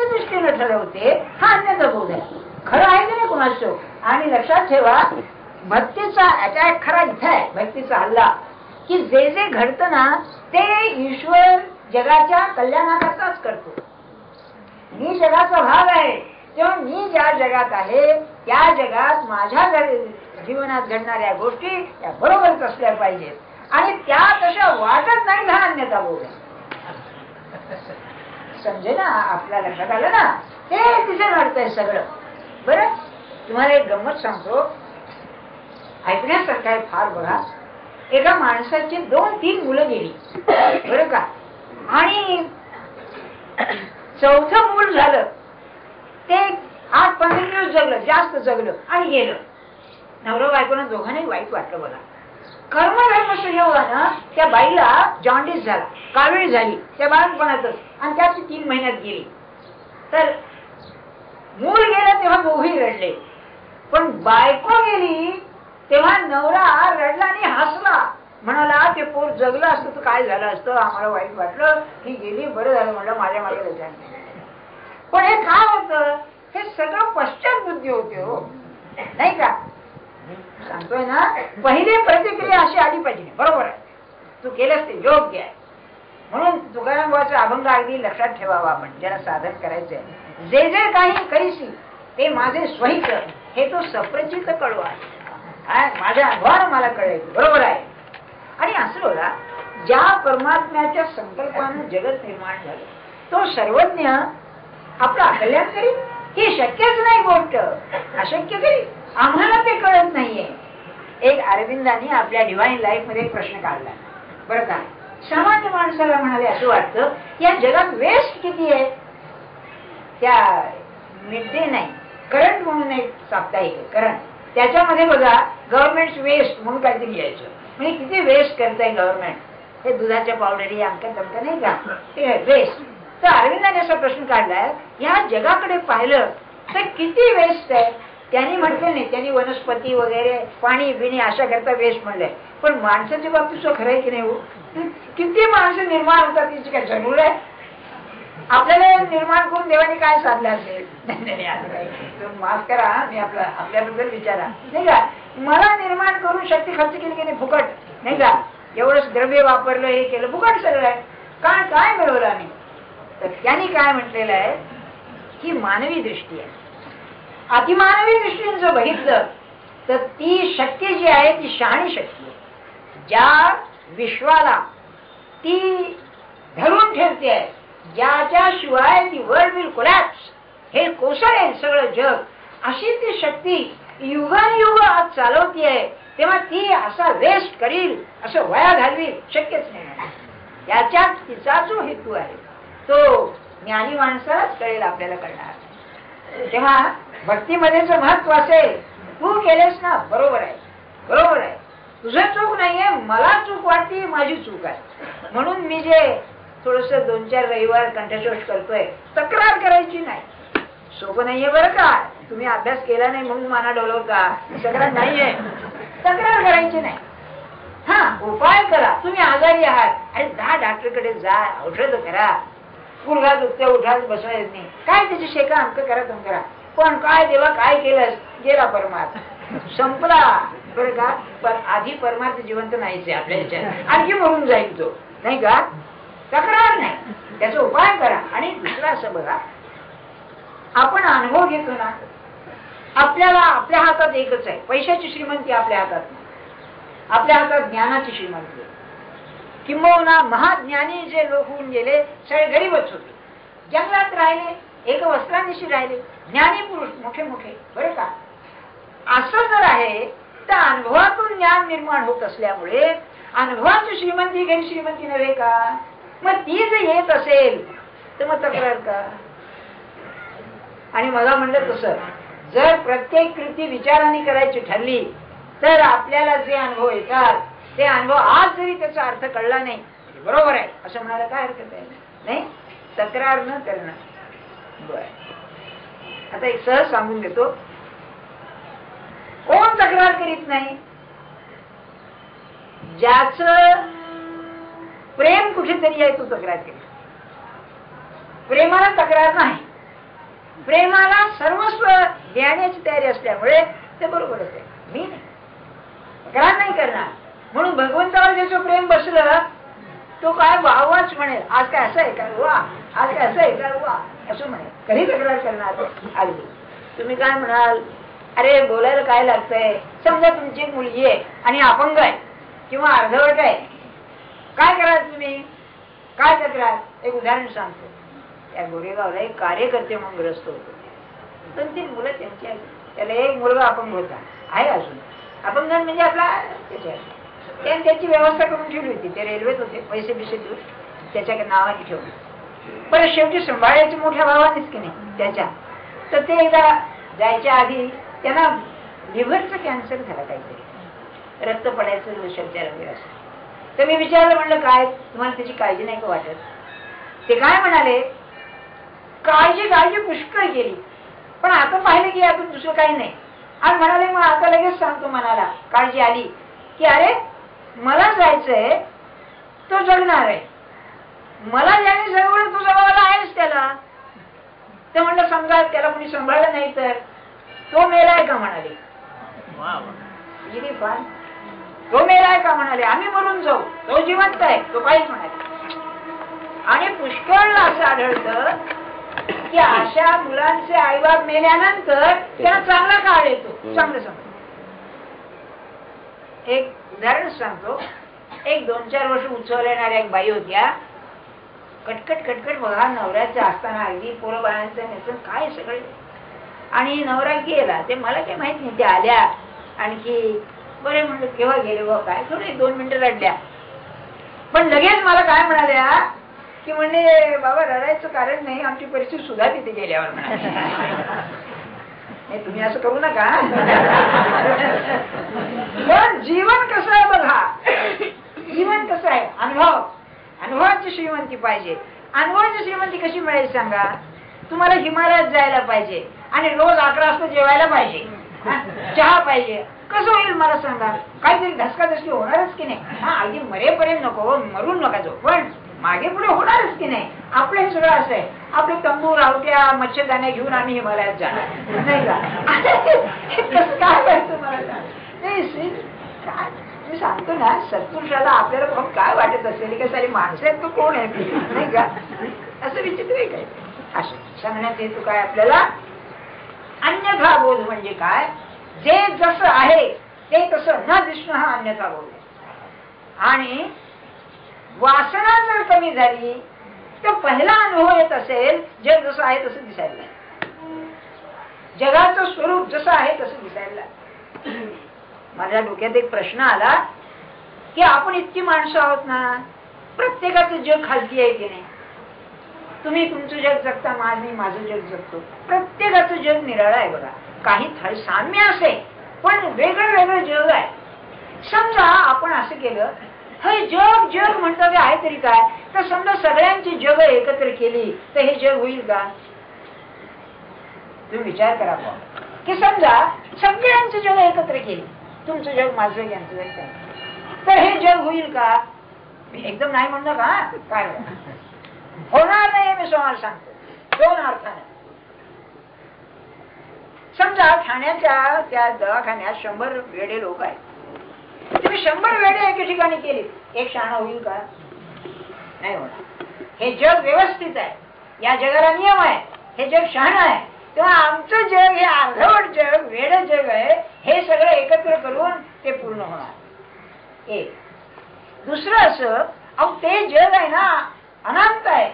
दृष्टीने ठरवते हा अन्यथा बोध आहे. खरं आहे की नाही कोणाचं. आणि लक्षात ठेवा, भक्तीचा अटॅक खरा इथे आहे, भक्तीचा हल्ला, की जे जे घडतं ना ते ईश्वर जगाच्या कल्याणाकरताच करतो. मी जगाचा भाग आहे, तेव्हा मी ज्या जगात आहे त्या जगात माझ्या जीवनात घडणाऱ्या गोष्टी त्या बरोबरच असल्या पाहिजेत आणि त्या तशा वाटत नाही हा अन्यथा बोध आहे. समजे ना, आपल्या लक्षात आलं ना, ते तिथे घडतंय सगळं. बरं, तुम्हाला एक गंमत सांगतो, ऐकण्यासारखं आहे फार. बघा, एका माणसाची 2-3 मुलं गेली, बरं का, आणि चौथं मूल झालं. ते 8-15 दिवस जगलं, जास्त जगलं आणि गेलं. नवरा बायकोनं दोघांनाही वाईट वाटलं. बघा, कर्मधर्म संयोगानं त्या बाईला जॉन्डिस झाला, कावीळ झाली त्या बाळपणातच, आणि त्याची 3 महिन्यात गेली. तर मूल गेलं तेव्हा दोघी रडले, पण बायको गेली तेव्हा नवरा रडला आणि हसला, म्हणाला ते पोर जगलं असतं तर काय झालं असतं, आम्हाला वाईट वाटलं, ही गेली, बरं झालं म्हणलं, माझ्या मागे रजा. पण हे काय होतं, हे सगळं पश्चात बुद्धी होते हो, नाही का. सांगतोय ना, पहिली प्रतिक्रिया अशी आली पाहिजे, बरोबर आहे, तू केलंस ते योग्य आहे. म्हणून तुकाराम बुवाचा अभंग अगदी लक्षात ठेवावा आपण, ज्याला साधन करायचंय. जे जे काही करीसी ते माझे स्वहित, हे तो सप्रचित कळू आहे. माझ्या अनुभवानं मला कळले, बरोबर आहे. आणि असं बघा, ज्या परमात्म्याच्या संकल्पानं जगत निर्माण झालं तो सर्वज्ञ आपलं कल्याण करील, ही शक्यच नाही गोष्ट, अशक्य करील. आम्हाला ते कळत नाहीये. एक अरविंदांनी आपल्या डिवाइन लाईफ मध्ये एक प्रश्न काढला, बरं का. सामान्य माणसाला म्हणाले असं वाटतं, या जगात वेस्ट किती आहे. त्या मिड डे नाही, करंट म्हणून एक साप्ताहिक करंट, त्याच्यामध्ये बघा गव्हर्नमेंट वेस्ट म्हणून काहीतरी घ्यायचं, म्हणजे किती वेस्ट करताय गव्हर्नमेंट, हे दुधाच्या पावडरी अंक तमक नाही का, ते वेस्ट. तर अरविंदाने असा प्रश्न काढलाय, या जगाकडे पाहिलं तर किती वेस्ट आहे. त्यांनी म्हटलं नाही, त्यांनी वनस्पती वगैरे पाणी बिणी अशा करता वेस्ट म्हणलंय, पण माणसाच्या बाबतीत खरं आहे की नाही हो. किती माणसं निर्माण होतात तिची काय जरूर आहे. आपल्याला निर्माण करून देवाने काय साधलं असेल. माफ करा, मी आपल्याबद्दल विचारा, नाही का. मला निर्माण करून शक्ती खर्च केली की नाही, फुकट, नाही का. एवढंच द्रव्य वापरलं, हे केलं, फुकट सगळं आहे. काय मिळवलं आम्ही. तर त्यांनी काय म्हटलेलं आहे की मानवी दृष्टी आहे, अतिमानवी दृष्टीने जर बघितलं तर ती शक्ती जी आहे ती शहाणी शक्ती आहे, ज्या विश्वाला ती धरून ठेवते आहे, ज्याच्या शिवाय ती वर्ल्ड विल कोलॅप्स, हे कोसळेल सगळं जग, अशी ती शक्ती युगानुयुग आज चालवती आहे. तेव्हा ती असा वेस्ट करील, असं वया घालवी, शक्यच नाही. याच्यात तिचा जो हेतू आहे तो ज्ञानी माणसालाच कळेल, आपल्याला कळणार. तेव्हा भक्तीमध्ये जर महत्व असेल, तू केलेस ना, बरोबर आहे, बरोबर आहे, तुझं चूक नाहीये, मला चूक वाटते, माझी चूक आहे, म्हणून मी जे थोडस 2-4 रविवार कंठशोष करतोय, तक्रार करायची नाही. सोपं नाहीये बरं का. तुम्ही अभ्यास केला नाही म्हणून माना डोलवता, तक्रार नाहीये, तक्रार करायची नाही. हा, उपाय करा. तुम्ही आजारी आहात आणि जा डॉक्टरकडे जा, औषध करा. गुडघा दुखते, उठा बसवा येत नाही, काय त्याची शेका अंक करा, तुम करा, पण काय देवा काय केलंस, गेला परमार्थ, संपला, बरं का. पण आधी परमार्थ जिवंत नाहीच आहे आपल्या ह्याच्यात, आणखी मरून जाईल तो, नाही का. तक्रार नाही, त्याचा उपाय करा. आणि दुसरं असं बघा, आपण अनुभव घेतो ना, आपल्याला आपल्या हातात एकच आहे, पैशाची श्रीमंती आपल्या हातात नाही, आपल्या हातात ज्ञानाची श्रीमंती. किंबहुना महाज्ञानी जे लोक होऊन गेले सगळे गरीबच होते, जंगलात राहिले, एक वस्त्रांनिशी राहिले, ज्ञानी पुरुष मोठे मोठे, बरे का. असं जर आहे तर अनुभवातून ज्ञान निर्माण होत असल्यामुळे अनुभवाची श्रीमंती घरी श्रीमंती नव्हे का. मग ती जर येत असेल तर मग तक्रार का. आणि मला म्हणलं तसं, जर प्रत्येक कृती विचाराने करायची ठरली तर आपल्याला जे अनुभव येतात ते अनुभव आज जरी त्याचा अर्थ कळला नाही, बरोबर आहे असं म्हणायला काय हरकत आहे, नाही. तक्रार न करणं. बर, आता एक सहज सांगून देतो, कोण तक्रार करीत नाही. ज्याचं प्रेम कुठेतरी आहे तो तक्रार करीत. प्रेमाला तक्रार नाही, प्रेमाला सर्वस्व देण्याची तयारी असल्यामुळे ते बरोबरच आहे. मी नाही ग्रहण नाही करणार. म्हणून भगवंतावर ज्याचं प्रेम बसलं तो काय वाहवाच म्हणेल, आज काय असं आहे का वा, आज काय असं आहे का वा, असं म्हणेल. कधी तक्रार करणार अगदी. तुम्ही काय म्हणाल, अरे बोलायला काय लागतंय, समजा तुमची एक मुलगी आहे आणि अपंग आहे किंवा अर्धवट आहे, काय कराल तुम्ही, काय तक्रार. एक उदाहरण सांगतो. त्या गोरेगावला एक कार्यकर्ते म्हणून ग्रस्त होतो. 2-3 मुलं त्यांची. त्याला एक मुलगा अपंग होता, आहे अजून अपंग म्हणजे आपला त्याने त्याची व्यवस्था करून ठेवली होती. ते रेल्वेत होते, पैसे बिसे देऊन त्याच्या नावाने ठेवून. पण शेवटी सांभाळायची मोठ्या भावानेच की नाही त्याच्या. तर ते एकदा जायच्या आधी त्यांना लिव्हरचं कॅन्सर झाला काहीतरी, रक्त पडायचं शब्दाला वगैरे असं. तर मी विचारलं, म्हणलं काय तुम्हाला त्याची काळजी नाही का वाटत. ते काय म्हणाले, काळजी पुष्कळ केली पण आता पाहिलं की यातून दुसरं काही नाही. आणि म्हणाले मग आता लगेच सांगतो मनाला काळजी आली की अरे मला जायचंय, तो जगणार आहे, मला ज्याने जगवलं तो जगावाला आहेच त्याला. तर म्हणलं समजा त्याला कोणी सांभाळलं नाही तर तो मेलाय का म्हणाले. तो मेलाय का म्हणाले, आम्ही मरून जाऊ, तो जिवंत आहे, तो पाहिजे म्हणाले. आणि पुष्कळ असं आढळतं की अशा मुलांचे आईबाप मेल्यानंतर त्यांना चांगला काळ येतो. चांगलं सांगतो, एक उदाहरण सांगतो. एक 2-4 वर्ष उत्सवाला येणाऱ्या एक बाई होत्या. कटकट बघा, नवऱ्याचं असताना अगदी पोरं बाळांचं नेसून काय सगळे. आणि नवरा गेला, ते मला काही माहित नाही. त्या आल्या आणखी, बरे म्हणलं केव्हा गेले व काय, थोडे 2 मिनिटं रडल्या. पण लगेच मला काय म्हणाल्या की म्हणजे बाबा रडायचं कारण नाही, आमची परिस्थिती सुद्धा तिथे गेल्यावर म्हणाले. तुम्ही असं करू नका. पण जीवन कसं आहे बघा, जीवन कसं आहे, अनुभवाची श्रीमंती पाहिजे. अनुभवाची श्रीमंती कशी मिळेल सांगा. तुम्हाला हिमालयात जायला पाहिजे आणि रोज 11 वाजता जेवायला पाहिजे, चहा पाहिजे. कसं होईल मला सांगा. काहीतरी धसकाधसकी होणारच की नाही. हा अगदी मरेपर्यंत नको, मरून नका जाऊ, पण मागे पुढे होणारच की नाही. आपलं हे सगळं असं आहे, आपले तंबू रावट्या मच्छरदाण्या घेऊन आम्ही हिमालयात जाणार नाही का. कसं काय व्हायचं मला नाही. काय मी सांगतो ना, सत्पुरुषाला आपल्याला बघून काय वाटत असेल की सारी माणसं आहेत तो कोण आहे नाही का, असं विचित्र आहे काय. असं सांगण्यात हेतू काय आपल्याला, अन्यथा बोध म्हणजे काय, जे जसं आहे ते तसं न दिसणं हा अन्यथा बोध. आणि वासना जर कमी झाली तर पहिला अनुभव येत असेल जग जसं आहे तसं दिसायला, जगाचं स्वरूप जसं आहे तसं दिसायला. माझ्या डोक्यात एक प्रश्न आला की आपण इतकी माणसं आहोत ना, प्रत्येकाचं जग खालती आहे की नाही. तुम्ही तुमचं जग जगता, मी माझं जग जगतो. प्रत्येकाचं जग निराळं आहे बघा. काही साम्य असे पण वेगळं वेगळं जग आहे. समजा आपण असं केलं, हे जग जग म्हणतं ते आहे तरी काय, तर समजा सगळ्यांची जग एकत्र केली तर हे जग होईल का. तुम्ही विचार करा की समजा सगळ्यांची जग एकत्र केली, तुमचं जग माझं जग यांचं जग, तर हे जग होईल का. मी एकदम नाही म्हणलं का, काय होणार नाही. मी तुम्हाला सांगतो 2 अर्थाने. समजा ठाण्याच्या त्या दवाखान्यात 100 वेडे लोक आहेत. तुम्ही 100 वेडे एके ठिकाणी केली, एक शहाणा होईल का, नाही होणार. हे जग व्यवस्थित आहे, या जगाला नियम आहे, हे जग शहाणा आहे. तेव्हा आमचं जग हे अर्धवट जग, वेड जग आहे, हे सगळं एकत्र करून ते पूर्ण होणार. एक. दुसरं असं, अहो ते जग आहे ना अनंत आहे.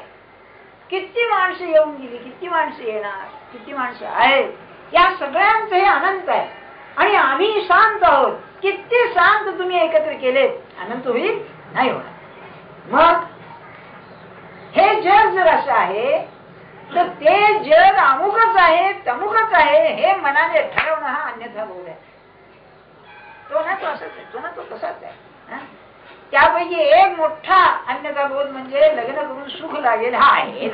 किती माणसं येऊन गेली, किती माणसं येणार, किती माणसं आहेत, या सगळ्यांचं हे अनंत आहे. आणि आम्ही शांत आहोत. किती शांत तुम्ही एकत्र केलेत, अनंत होईल नाही होणार. मग हे जग जर असं आहे तर ते जग अमुकच आहे तमुकच आहे हे मनाने ठरवणं हा अन्यथा बोध आहे. तो ना तो असाच आहे, तो ना तो तसाच आहे. त्यापैकी एक मोठा अन्यथा बोध म्हणजे लग्न करून सुख लागेल हा आहे.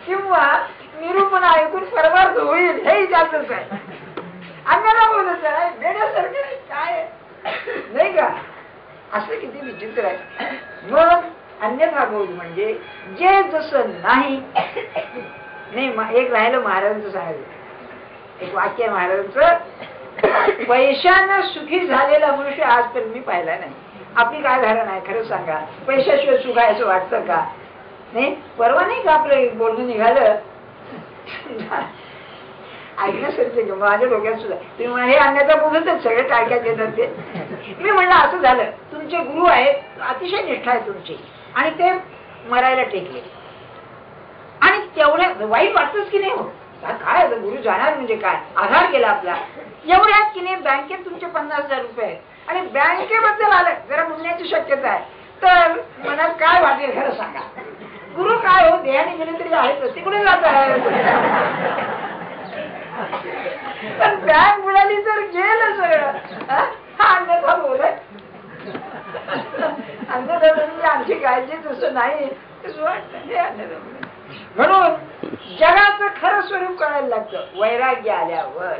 किंवा निरूपण ऐकून परमार्थ होईल हेही जातच आहे. अन्यथा बोधच आहे, वेड्यासारखं काय नाही का. असं किती विचित्र आहे. मग अन्यथा बोध म्हणजे जे जसं नाही नाही, एक राहिलं महाराजांचं सांगायचं, एक वाक्य महाराजांचं, पैशानं सुखी झालेला मनुष्य आजपर्यंत मी पाहिला नाही. आपली काय धारण आहे खरं सांगा? पैशाशिवाय सुख आहे असं वाटतं का? नाही, परवा नाही का आपलं बोलणं निघालं ऐकण्यासारखे माझ्या डोक्यात सुद्धा, तुम्ही म्हणा हे अन्याचा बोलतच सगळे टाळक्यात येतात ते. मी म्हणलं असं झालं, तुमचे गुरु आहेत, अतिशय निष्ठा आहे तुमची, आणि ते मरायला टेकले, आणि तेवढ्या वाईट वाटतच की नाही हो, काय गुरु जाणार म्हणजे काय, आधार केला आपला, एवढ्यात की नाही बँकेत तुमचे 50,000 रुपये आहेत, आणि बँकेबद्दल आलं जरा म्हणण्याची शक्यता आहे, तर मनात काय वाटेल खरं सांगा? गुरु काय हो, देहाने गेले तरी आहेत, तिकडे जात आहे, पण बँक मिळाली तर गेलं सगळं. हा अन्यथा बोल अन्यथा म्हणजे आमची काळजी तसं नाही म्हणून जगाचं खरं स्वरूप कळायला लागतं वैराग्य आल्यावर.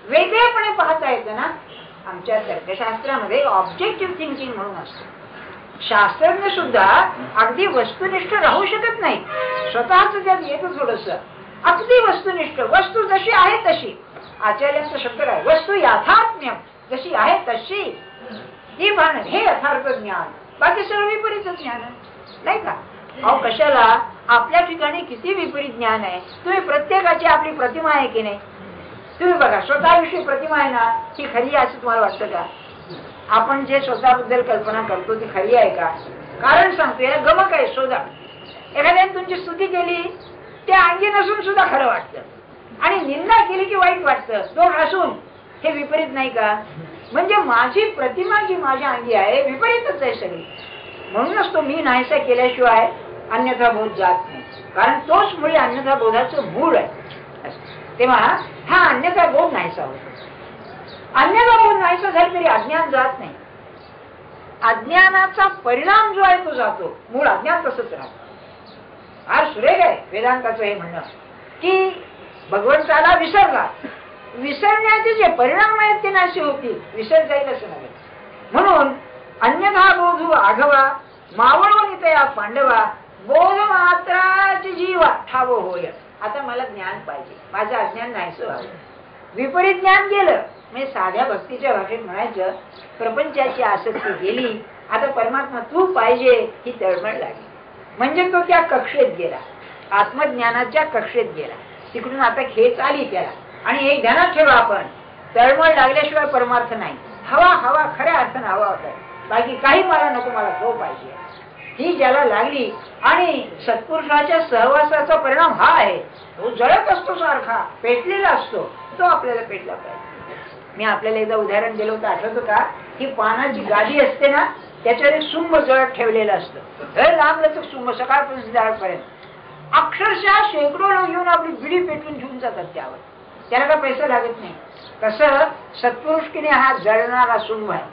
वेगळेपणे पाहता येतं ना. आमच्या तर्कशास्त्रामध्ये ऑब्जेक्टिव्ह थिंकिंग म्हणून असतं. शास्त्रज्ञ सुद्धा अगदी वस्तुनिष्ठ राहू शकत नाही, स्वतःच त्यात येतं थोडस. अगदी वस्तुनिष्ठ, वस्तू जशी आहे तशी. आचार्यांचा शब्द काय, वस्तू यथात्म्य, जशी आहे तशी ही भान, हे यथार्थ ज्ञान. बाकी सर्व विपरीत ज्ञान नाही का? अहो कशाला, आपल्या ठिकाणी किती विपरीत ज्ञान आहे. तुम्ही प्रत्येकाची आपली प्रतिमा आहे की नाही? तुम्ही बघा, स्वतःविषयी प्रतिमा आहे ना, ती खरी आहे असं तुम्हाला वाटतं का? आपण जे स्वतःबद्दल कल्पना करतो ती खरी आहे का? कारण सांगतो, याला गमक आहे, शोधा. एखाद्याने तुमची स्तुती केली, त्या अंगी नसून सुद्धा खरं वाटतं, आणि निंदा केली की वाईट वाटतं, दोष असून. हे विपरीत नाही का? म्हणजे माझी प्रतिमा जी माझ्या अंगी आहे विपरीतच आहे सगळी. म्हणूनच तो मी नाहीसा केल्याशिवाय अन्यथा बोध जात नाही, कारण तोच मुळे अन्यथा बोधाचं मूळ आहे. तेव्हा हा अन्यथा बोध नाहीसा होतो. अन्यथा बोध नाहीसा झाला तरी अज्ञान जात नाही. अज्ञानाचा परिणाम जो आहे तो जातो, मूळ अज्ञान तसंच राहतं. फार सुरेख आहे वेदांताचं हे म्हणणं की भगवंताला विसरला, विसरण्याचे जे परिणाम आहेत ते नाशी होतील, विसर जाईल असं नव्हे. म्हणून अन्यथा बोधू आघवा मावळून तया पांडवा, बोध मात्राची जीवा ठाव होय. आता मला ज्ञान पाहिजे, माझं अज्ञान नाहीसं व्हावं. विपरीत ज्ञान गेलं म्हणजे साध्या भक्तीच्या भाषेत म्हणायचं, प्रपंचाची आसक्ती गेली, आता परमात्मा तू पाहिजे ही तळमळ लागली. म्हणजे तो त्या कक्षेत गेला, आत्मज्ञानाच्या कक्षेत गेला. तिकडून आता खेच आली त्याला. आणि एक ध्यानात ठेवा, आपण तळमळ लागल्याशिवाय परमार्थ नाही. हवा हवा खऱ्या अर्थाने हवा होता, बाकी काही मला नको, मला तो पाहिजे. ही ज्याला लागली, आणि सत्पुरुषाच्या सहवासाचा परिणाम हा आहे, तो जळत असतो, सारखा पेटलेला असतो, तो आपल्याला पेटला पाहिजे. मी आपल्याला एकदा उदाहरण दिलं होतं, आठवतं का? ही पानाची गादी असते ना, त्याच्यावर एक सुंब जळत ठेवलेलं असतं, लांबलचक सुंब, सकाळपासून संध्याकाळपर्यंत. अक्षरशः शेकडो लोक येऊन आपली बिडी पेटून घेऊन जातात त्यावर, त्याला काय पैसा लागत नाही. तसं सत्पुरुष की नाही हा जळणारा सुंब आहे,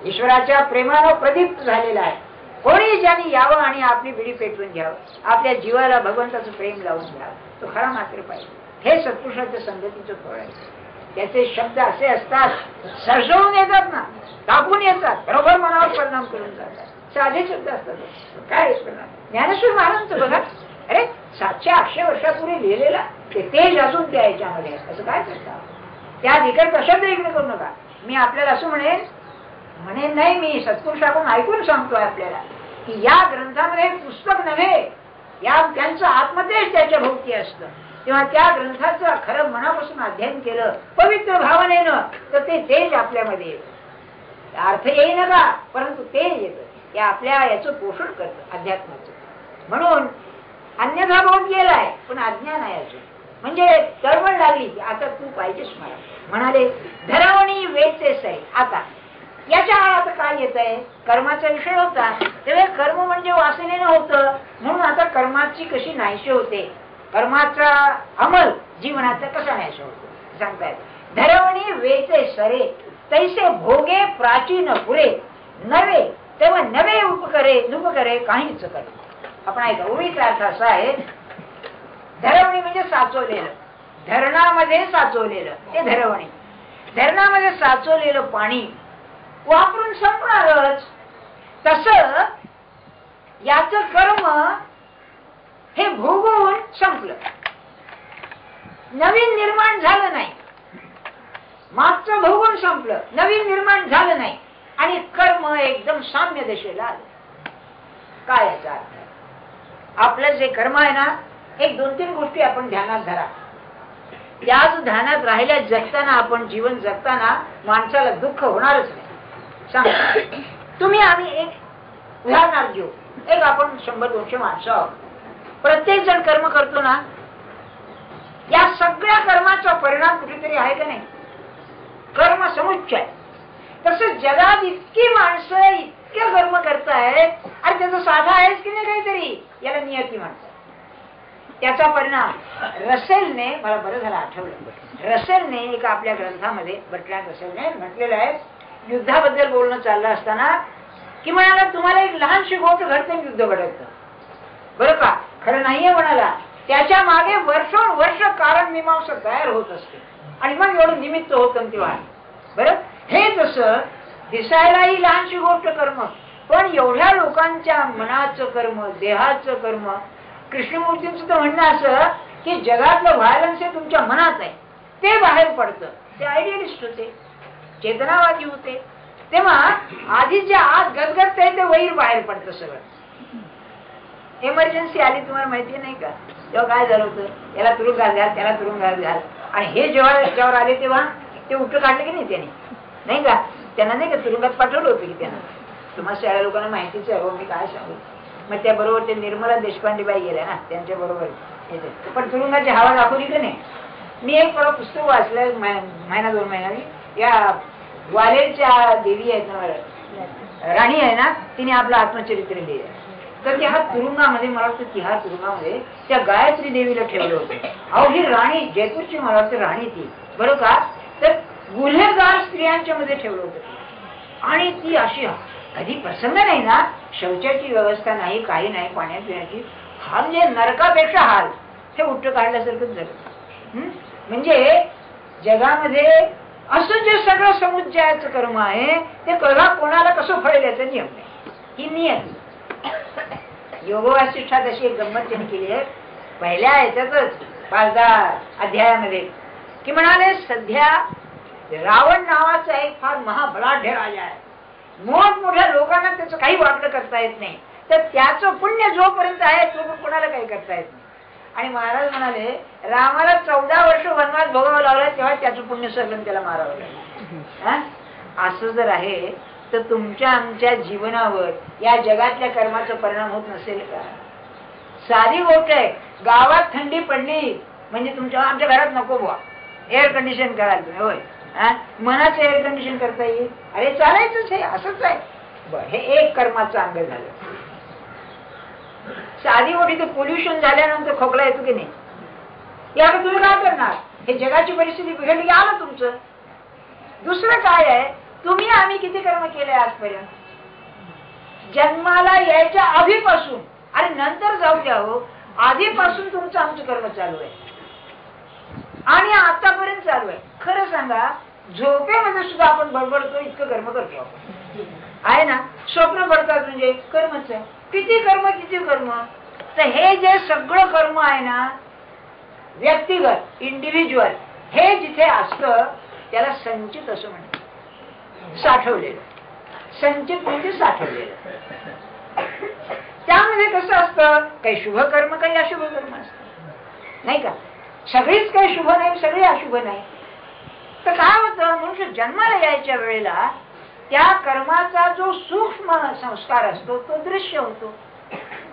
ईश्वराच्या प्रेमानं प्रदीप्त झालेला आहे. कोणी ज्यांनी यावं आणि आपली बिडी पेटवून घ्यावं, आपल्या जीवाला भगवंताचं प्रेम लावून घ्यावं, तो खरा मात्र पाहिजे. हे सत्पुरुषाच्या संगतीचं फळ आहे. त्याचे शब्द असे असतात, सरसवून येतात ना, कापून येतात, बरोबर मनावर परिणाम करून जातात. साधे शब्द असतात, काय परिणाम. ज्ञानेश्वर महाराजांचं बघा, अरे 700-800 वर्षापूर्वी लिहिलेला ते तेज असून त्या याच्यामध्ये असं काय करता. त्या विकट शब्द इकडे करू नका. मी आपल्याला असं म्हणेन नाही, मी सत्पुरुषाकडून ऐकून सांगतोय आपल्याला की या ग्रंथामध्ये पुस्तक नव्हे, या त्यांचं आत्मतेज त्याच्या भोवती असतं. तेव्हा त्या ग्रंथाचं खरं मनापासून अध्ययन केलं पवित्र भावनेनं तर ते तेज आपल्यामध्ये येतं. अर्थ येई नका, परंतु तेज येतं, ते आपल्या याचं पोषण करतं अध्यात्माचं. म्हणून अन्यथा बोध गेलाय, पण अज्ञान आहे अजून. म्हणजे तळमळ लागली की आता तू पाहिजेस मला. म्हणाले धरवणी वेचे सै. आता याच्या आता काय येत आहे, कर्माचा विषय होता, तेव्हा कर्म म्हणजे वासनेनं होतं, म्हणून आता कर्माची कशी नाहीशी होते, कर्माचा अंमल जीवनाचा कसा नाहीशी होतो सांगतायत. धरवणी वेचे सरे तैसे भोगे प्राचीन पुरे, नवे तेव्हा नवे उपकरे काहीच करे. आपण ऐका, ओळीचा अर्थ असा आहे, धरवणी म्हणजे साचवलेलं, धरणामध्ये साचवलेलं ते धरवणी. धरणामध्ये साचवलेलं पाणी वापरून संपणारच. तस याच कर्म हे भोगून संपलं. नवीन निर्माण झालं नाही. मागचं भोगून संपलं, नवीन निर्माण झालं नाही आणि कर्म एकदम साम्य दिशेला आलं. काय याचा अर्थ? आपलं जे कर्म आहे ना, एक 2-3 गोष्टी आपण ध्यानात धरा. त्याच ध्यानात राहिल्या जगताना, आपण जीवन जगताना माणसाला दुःख होणारच नाही. सांग तुम्ही, आम्ही एक उदाहरणार्थ घेऊ. एक आपण 100-200 माणसं आहोत. प्रत्येक जण कर्म करतो ना, या सगळ्या कर्माचा परिणाम कुठेतरी आहे का नाही? कर्म समुच्चय. तसं जगात इतकी माणसं इतके कर्म करतायत आणि त्याचा साधा आहेच की नाही काहीतरी, याला नियती म्हणतात. त्याचा परिणाम रसेलने, मला बरं झालं आठवलं, रसेलने एक आपल्या ग्रंथामध्ये, बर्ट्रँड रसेलने म्हटलेलं आहे, युद्धाबद्दल बोलणं चाललं असताना की म्हणाला तुम्हाला एक लहानशी गोष्ट घडते, युद्ध घडतं बरं का, खरं नाहीये म्हणाला. त्याच्या मागे वर्षोनवर्ष कारण मीमांसा तयार होत असते आणि मग एवढं निमित्त होतं तेव्हा. बरं, हे जसं दिसायला ही लहानशी गोष्ट कर्म, पण एवढ्या लोकांच्या मनाचं कर्म, देहाचं कर्म. कृष्णमूर्तींचं तर म्हणणं असं की जगातलं व्हायलन्स हे तुमच्या मनात आहे, ते बाहेर पडतं. ते आयडियलिस्ट होते, चेतनावादी होते. तेव्हा आधी जे आत गदगदत आहे ते वैर बाहेर पडतं सगळं. एमर्जन्सी आली, तुम्हाला माहिती नाही का, तेव्हा काय झालं होतं, याला तुरुंगात घाल, त्याला तुरुंगात घाल. आणि हे जेव्हा याच्यावर आले तेव्हा ते उलटं काढलं की नाही त्याने, नाही का, त्यांना नाही का तुरुंगात पाठवलं होतं की त्यांना. तुम्हाला सगळ्या लोकांना माहितीच आहे, मी काय सांगू. मग त्याबरोबर ते निर्मला देशपांडेबाई गेल्या ना, त्यांच्या बरोबर. पण तुरुंगाची हवा दाखवली का नाही. मी एक पुस्तक वाचलं महिना 2 महिन्यांनी, या ग्वालेरच्या देवी आहेत ना, राणी आहे ना, तिने आपलं आत्मचरित्र लिहिलं. तर त्या तुरुंगामध्ये, मला वाटतं तिहार तुरुंगामध्ये त्या गायत्री देवीला ठेवलं होतं. अहो ही राणी, जयपूरची मला वाटतं राणी ती, बरं का, तर गुन्हेगार स्त्रियांच्या मध्ये ठेवलं होतं. आणि ती अशी, कधी प्रसंग नाही ना, शौचाची व्यवस्था नाही, काही नाही, पाण्यात पिण्याची हाल, म्हणजे नरकापेक्षा हाल, हे उलटं काढल्यासारखंच झालं. म्हणजे जगामध्ये असं जे सगळं समुच्चयाचं कर्म आहे ते कला कोणाला कसं फळेल याचा नियम नाही, ही नियम. योग वासिष्ठात अशी एक गंमत त्यांनी केली आहे पहिल्या याच्यातच 5-10 अध्यायामध्ये, की म्हणाले सध्या रावण नावाचा एक फार महाबलाढ्य राजा आहे, मोठमोठ्या लोकांना त्याचं काही वाटलं करता येत नाही, तर त्याचं पुण्य जोपर्यंत आहे तो कोणाला काही करता येत नाही. आणि महाराज म्हणाले रामाला 14 वर्ष वनवास भोगावं लागला, तेव्हा त्याचं पुण्य सगळं त्याला मारावं लागलं. असं जर आहे तर तुमच्या आमच्या जीवनावर या जगातल्या कर्माचा परिणाम होत नसेल का? साधी गोष्ट आहे, गावात थंडी पडली म्हणजे तुमच्या आमच्या घरात नको बुवा, एअर कंडिशन कराल तुम्ही, होय मनाचं एअर कंडिशन करता येईल, अरे चालायचंच हे, असंच आहे. बरं, हे एक कर्माचं अंग झालं. साधी गोष्टी, ते पोल्युशन झाल्यानंतर खोकला येतो की नाही, याकडे तुम्ही काय करणार? हे जगाची परिस्थिती बिघडली की आलं तुमचं. दुसरं काय आहे, तुम्ही आम्ही किती कर्म केले आजपर्यंत, जन्माला यायच्या आधीपासून, आणि नंतर जाऊ द्या हो, आधीपासून तुमचं आमचं कर्म चालू आहे आणि आतापर्यंत चालू आहे. खरं सांगा, झोपेमध्ये सुद्धा आपण बडबडतो, इतकं कर्म करतो आपण, आहे ना. स्वप्न पडतात म्हणजे कर्मच आहे. किती कर्म, किती कर्म. तर हे जे सगळं कर्म आहे ना, व्यक्तिगत, इंडिव्हिज्युअल, हे जिथे असतं त्याला संचित असं म्हणतात. साठवलेलं, संचित म्हणजे साठवलेलं. त्यामध्ये कसं असतं, काही शुभ कर्म, काही अशुभ कर्म असतं, नाही का. सगळीच काही शुभ नाही, सगळी अशुभ नाही. तर काय होतं, मनुष्य जन्माला यायच्या वेळेला त्या कर्माचा जो सूक्ष्म संस्कार असतो तो दृश्य होतो.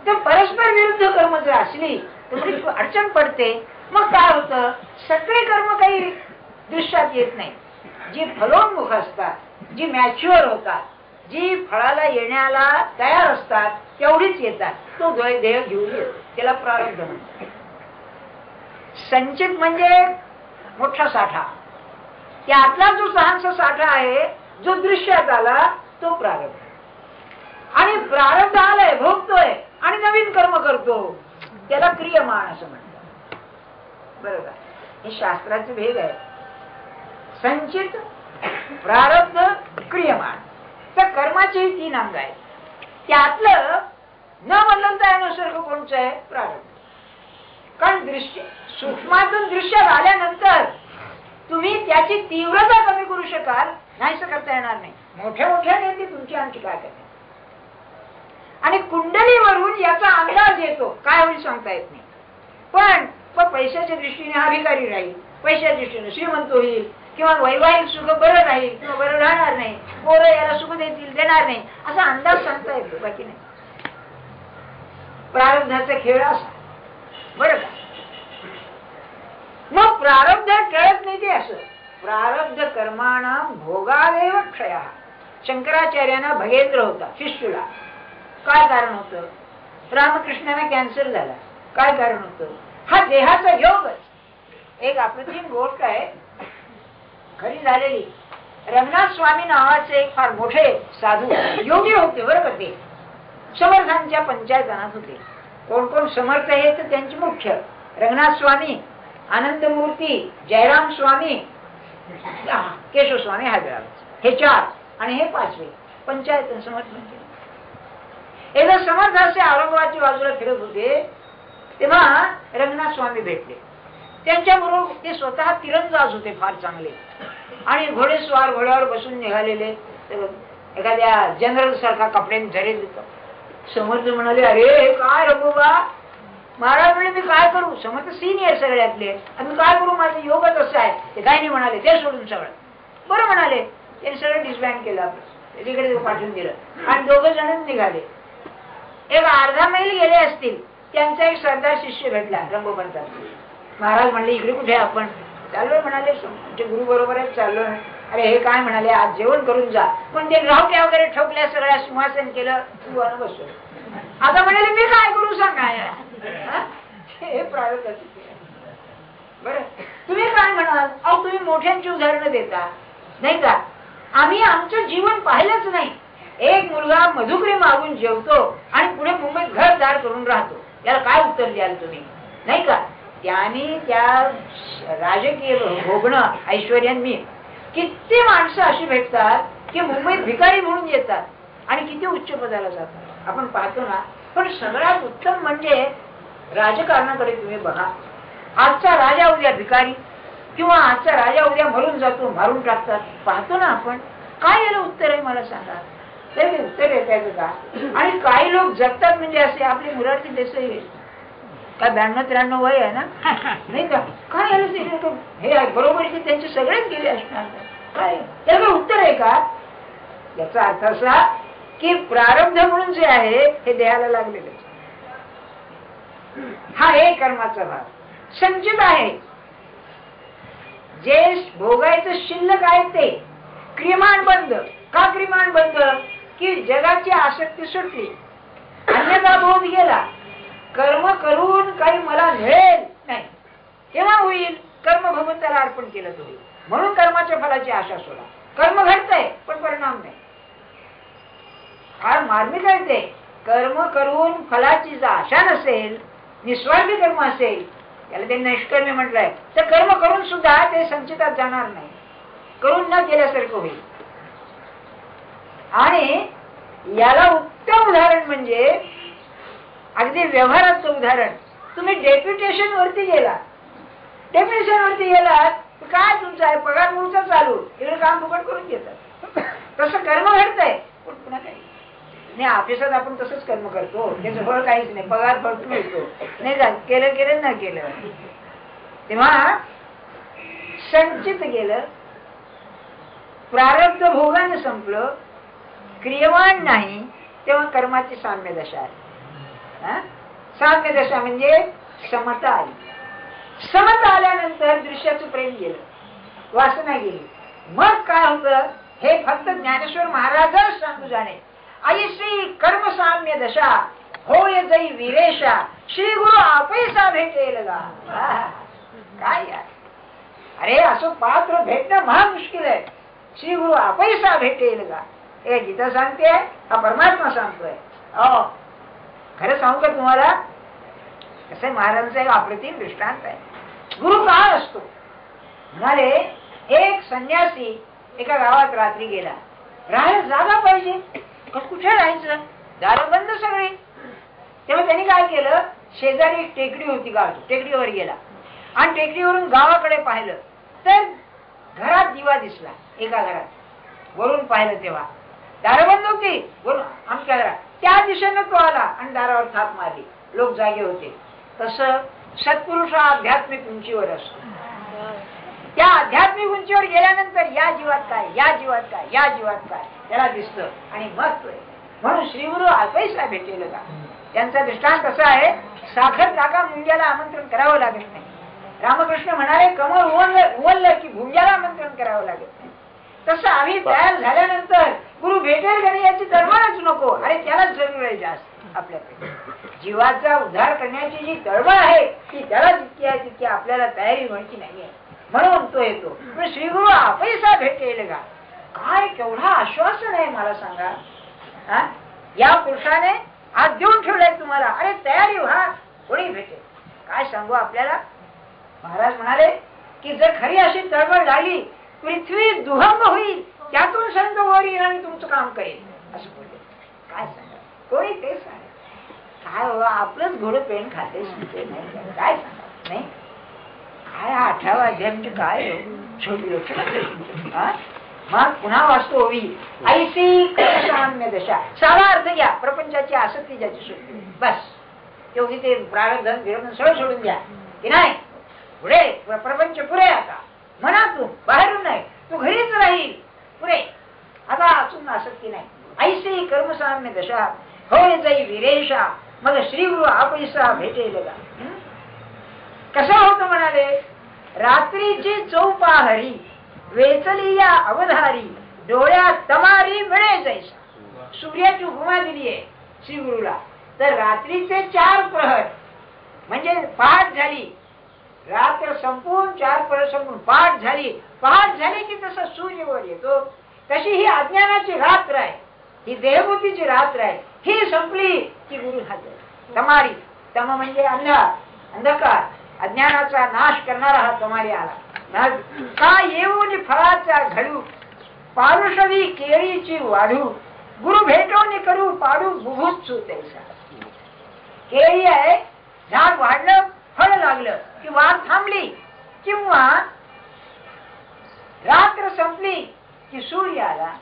तर परस्पर विरुद्ध कर्म जर असली तर अडचण पडते. मग काय होतं, सगळे कर्म काही दृश्यात येत नाही. जी फलोन्मुख असतात, जी मॅच्युअर होतात, जी फळाला येण्याला तयार असतात, तेवढीच येतात. तो देह घेऊन येतो, त्याला प्रारब्ध म्हणतात. संचित म्हणजे मोठा साठा, त्यातला जो लहानसा साठा आहे जो दृश्यात आला तो प्रारब्ध. आणि प्रारब्ध आलाय, भोगतोय आणि नवीन कर्म करतो, त्याला क्रियमाण असं म्हणतात. बरोबर, हे शास्त्राचे भेद आहे. संचित, प्रारब्ध, क्रियमाण. तर कर्माचे 3 अंग आहेत. त्यातलं न बदलता येण्यासारखं कोणचं आहे, प्रारब्ध. कारण दृश्य सूक्ष्मातून दृश्यात आल्यानंतर तुम्ही त्याची तीव्रता कमी करू शकाल, नाहीच करता येणार नाही. मोठ्या मोठ्या नेते तुमची आणखी काय करते. आणि कुंडलीवरून याचा अंदाज येतो, काय होईल सांगता येत नाही. पण पैशाच्या दृष्टीने हा भिकारी राहील, पैशाच्या दृष्टीने श्रीमंत होईल, किंवा वैवाहिक सुख बरं राहील किंवा बरं राहणार नाही, पोरं याला सुख देणार नाही, असा अंदाज सांगता येतो, बाकी नाही. प्रारब्धाचा खेळ असा बरं का. मग प्रारब्ध टळत नाही ते असं. प्रारब्ध कर्माणा भोगावेव क्षया. शंकराचार्यांना भगेंद्र होता, फिस्टुला. काय कारण होतं? रामकृष्णांना कॅन्सर झाला. काय कारण होतं? हा देहाचा योगच. एक अप्रतिम गोष्ट आहे खरी झालेली. रंगनाथ स्वामी नावाचे एक फार मोठे साधू योगी होते बरं का. ते समर्थांच्या पंचायतनात होते. कोण कोण समर्थ आहे तर त्यांचे मुख्य रंगनाथ स्वामी, आनंदमूर्ती, जयराम स्वामी, केशव स्वामी हैदराबाद, हे 4 आणि हे 5वे पंचायत समर्थ म्हणजे. एकदा समर्थ असे औरंगाबादच्या बाजूला फिरत होते, तेव्हा रंगनाथ स्वामी भेटले. त्यांच्याबरोबर ते स्वतः तिरंदाज होते, फार चांगले, आणि घोडेस्वार घोड्यावर बसून निघालेले, एखाद्या जनरल सारखा कपड्यांनी झरे देतो. समर्थ म्हणाले, अरे हे काय रघुबा. महाराज म्हणे, मी काय करू. समर्थ सिनियर सगळ्यातले, आणि मी काय करू, माझं योगच असं आहे. ते काय नाही म्हणाले, ते सोडून सगळं बरं म्हणाले. त्यांनी सगळं डिसबँड केलं, आपलं तिकडे पाठवून दिलं, आणि 2 जण निघाले. एक अर्धा मैल गेले असतील, त्यांचा एक सरदार शिष्य भेटला रंगोपंताचा. महाराज म्हणले, इकडे कुठे आपण? चाललोय म्हणाले, तुमच्या गुरु बरोबरच चाललोय. अरे हे काय म्हणाले, आज जेवण करून जा. पण ते रावट्या वगैरे ठोकल्या, सगळ्या सिंहासन केलं, तू बसलो. आता म्हणाले, मी काय करू सांगा. हे प्रायव्हेट बरं. तुम्ही काय म्हणाल? अहो तुम्ही मोठ्यांची उदाहरणं देता नाही का. आम्ही आमचं जीवन पाहिलंच नाही. एक मुलगा मधुकरी मागून जेवतो आणि पुढे मुंबईत घरदार करून राहतो. याला काय उत्तर द्याल तुम्ही, नाही का. त्याने त्या राजकीय भोगणं ऐश्वर्याने किती माणसं अशी भेटतात की मुंबईत भिकारी म्हणून येतात आणि किती उच्च पदाला जातात, आपण पाहतो ना. पण सगळ्यात उत्तम म्हणजे राजकारणाकडे तुम्ही बघा. आजचा राजा उद्या भिकारी, किंवा आजचा राजा उद्या मरून जातो, मारून टाकतात, पाहतो ना आपण. काय याला उत्तर आहे मला सांगा. तर उत्तर येत का. आणि काही लोक जगतात म्हणजे असे आपले मुरारजी देसाई काय 92-93 वय आहे ना, नाही का. काय हे आहे बरोबर की त्यांचे सगळेच गेले असणार. काय त्याला उत्तर आहे का. याचा अर्थ असा की प्रारब्ध म्हणून जे आहे हे देहाला लागलेलं. हा एक कर्माचा भाग संचित आहे. जे भोगायचं शिल्लक आहे ते क्रियमाण बंद. का क्रियमाण बंद? की जगाची आसक्ती सुटली, अन्यथा बोध गेला. कर्म करून काही मला मिळेल नाही, तेव्हा होईल. कर्म भगवंताला अर्पण केलं तर होईल. म्हणून कर्माच्या फलाची आशा सोडा. कर्म घडतंय पण परिणाम नाही. फार मार्मिक आहे ते. कर्म करून फलाची जर आशा नसेल, निस्वार्थी कर्म असेल, त्याला ते नैष्कर्म्य म्हटलंय, तर कर्म करून सुद्धा ते संचितात जाणार नाही, करून न केल्यासारखं होईल. आणि याला उत्तम उदाहरण म्हणजे अगदी व्यवहाराचं उदाहरण. तुम्ही डेप्युटेशन वरती गेलात, काय तुमचं आहे पगार मूळचा चालू, इकडे काम फुकट करून घेतात. तसं कर्म घडतंय पण पुन्हा काही नाही. ऑफिसात आपण तसंच कर्म करतो, त्याचं फळ काहीच नाही, पगार फळ मिळतो नाही का. केलं न केलं तेव्हा संचित गेलं, प्रारब्ध भोगाने संपलं, क्रियवान नाही, तेव्हा कर्माची साम्य दशा आहे. साम्य दशा म्हणजे समता आली. समता आल्यानंतर दृश्याचं प्रेम गेलं, वासना गेली. मग काय होतं हे फक्त ज्ञानेश्वर महाराजच सांगू जाणे. ऐसी कर्म साम्य दशा होय जई विरेशा, श्री गुरु आपैसा भेटेल गा. काय यार, अरे असं पात्र भेटणं महा मुश्किल आहे. श्री गुरु आपैसा भेटेल गा. हे गीता सांगते, हा परमात्मा सांगतोय. खरं सांगू का तुम्हाला, कसं महाराजांचा एक अप्रतिम दृष्टांत आहे. गुरु काय असतो म्हणाले. एक संन्यासी एका गावात रात्री गेला. राहायला जागा पाहिजे, कुठे राहायचं, दारं बंद सगळी. तेव्हा त्यांनी काय केलं, शेजारी एक टेकडी होती गावाची, टेकडीवर गेला आणि टेकडीवरून गावाकडे पाहिलं तर घरात दिवा दिसला. एका घरात वरून पाहिलं तेव्हा दारं बंद होती, वरून आमच्या घरात त्या दिशेनं तो आला आणि दारावर थाप मारली. लोक जागे होते. तसं सत्पुरुष हा आध्यात्मिक उंचीवर असतो. त्या आध्यात्मिक उंचीवर गेल्यानंतर या जीवात काय, या जीवात काय, या जीवात काय त्याला दिसतं आणि मग म्हणून श्री गुरु अल्पैसा भेटेल का. त्यांचा दृष्टांत कसा आहे, साखर टाका मुंग्याला आमंत्रण करावं लागत नाही. रामकृष्ण म्हणाले कमळ उवललं की भुंग्याला आमंत्रण करावं लागत नाही. तसं आम्ही तयार झाल्यानंतर गुरु भेटेल का नाही याची तळमळच नको. अरे त्यालाच जरूर आहे जास्त आपल्याकडे. जीवाचा उद्धार करण्याची जी तळमळ आहे ती त्याला जितकी आहे तितकी आपल्याला तयारी व्हायची नाहीये. म्हणून तो येतो. पण श्री गुरु आपैसा भेटेल का, काय केवढा आश्वासन आहे मला सांगा. या पुरुषाने आज देऊन ठेवलंय तुम्हाला. अरे तयारी व्हा, कोणी भेटेल. काय सांगू आपल्याला. महाराज म्हणाले की जर खरी अशी तळमळ लागली पृथ्वी दुहंब होईल, त्यातून संत वर येईल आणि तुमचं काम करेल असं बोलले. काय सांगा, कोणी ते सांगा. काय बाबा आपलंच घोडं पेन खाते काय सांगा. नाही काय 18वा अध्याय म्हणजे काय छोटी लक्षण. मग पुन्हा वाचतो ओवी ऐसी साम्य दशा. सारा अर्थ घ्या. प्रपंचाची आसक्ती ज्याची सुटली बस तेवढी ते प्रारब्धन विरब्धन सगळं सोडून द्या की नाही. पुढे प्रपंच पुरे. आता मनातून बाहेरून नाही, तू घरीच राहील पुरे. आता अजून आसक्ती नाही. ऐसी कर्मसाम्य दशा होय जाई विरेशा मग श्री गुरु आपैसा भेटेल का. कसं होतं म्हणाले, रात्रीची चौपाहरी वेचली या अवधारी डोळ्यात तमारी मिळे जैसा. सूर्याची उपमा दिली आहे श्री गुरुला. तर रात्रीचे 4 प्रहर म्हणजे पहाट झाली, रात्र संपून 4 प्रहर संपून पहाट झाली. पहाट झाली की तसा सूर्य वर येतो. तशी ही अज्ञानाची रात्र आहे, ही देहबुद्धीची रात्र आहे. ही संपली की गुरु हजर. तमारी, तम म्हणजे अंधकार, अज्ञानाचा नाश करणारा हा तमारी आला. का येऊन फळाचा घडू पारुषवी केळीची वाढू गुरु भेटवून करू पाडू बुभुत्सू तैसा. केळी आहे, झाड वाढलं, फळ लागलं की वाढ थांबली किंवा रात्र संपली की सूर्य आला.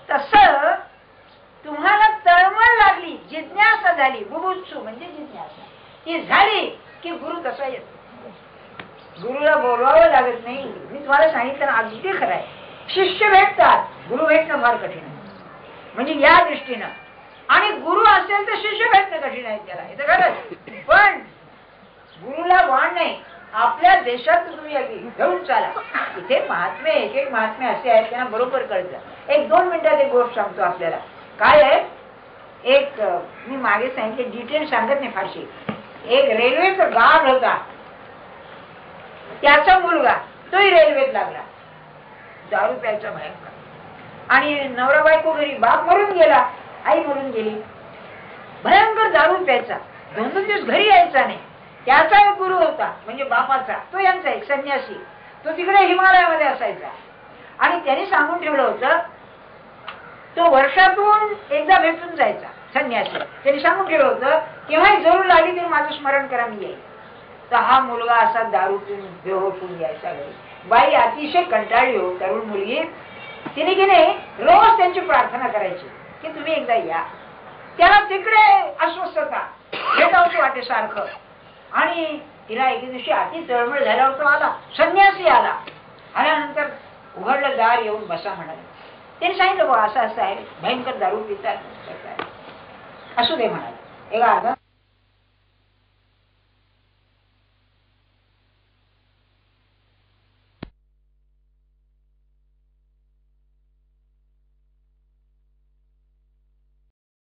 तस तुम्हाला तळमळ लागली, जिज्ञासा झाली, बुभुत्सू म्हणजे जिज्ञासा ती झाली की गुरु तसा येतो. गुरुला बोलवावं लागत नाही. मी तुम्हाला सांगितलं ना, अगदी खरं आहे. शिष्य भेटतात, गुरु भेटणं फार कठीण आहे. म्हणजे या दृष्टीनं. आणि गुरु असेल तर शिष्य भेटणं कठीण आहे त्याला, हे तर खरंच. पण गुरुला वाण नाही. आपल्या देशात तुम्ही अगदी घेऊन चाला. इथे महात्मे, एक एक महात्मे असे आहेत त्यांना बरोबर कळतं. 1-2 मिनिटात एक गोष्ट सांगतो आपल्याला. काय आहे, एक मी मागे सांगितले, डिटेल सांगत नाही फारशी. एक रेल्वेचा गार्ड होता, त्याचा मुलगा तोही रेल्वेत लागला. दारू प्यायचा भयंकर. आणि नवरा बायको घरी, बाप मरून गेला, आई मरून गेली. भयंकर दारू प्यायचा, 2-2 दिवस घरी यायचा नाही. त्याचा एक गुरु होता म्हणजे बापाचा, तो यांचा एक संन्यासी. तो तिकडे हिमालयामध्ये असायचा. आणि त्यांनी सांगून ठेवलं होतं तो वर्षातून एकदा भेटून जायचा संन्यासी. त्यांनी सांगून ठेवलं होतं केव्हाही जरूर लागली तरी माझं स्मरण करा मी येईल. तर हा मुलगा असा दारू पिऊन बेहोशून यायचा घरी. बाई अतिशय कंटाळली हो, तरुण मुलगी. तिने की नाही रोज त्यांची प्रार्थना करायची की तुम्ही एकदा या. त्याला तिकडे अस्वस्थता भेटावचं वाटे सारखं. आणि तिला एके दिवशी अति तळमळ झाल्यावर तो आला, संन्यासी आला. आल्यानंतर उघडलं दार, येऊन बसा म्हणाले. त्यांनी सांगितलं बा असं असं आहे, भयंकर दारू पितात, असू दे म्हणाले. एक अर्धा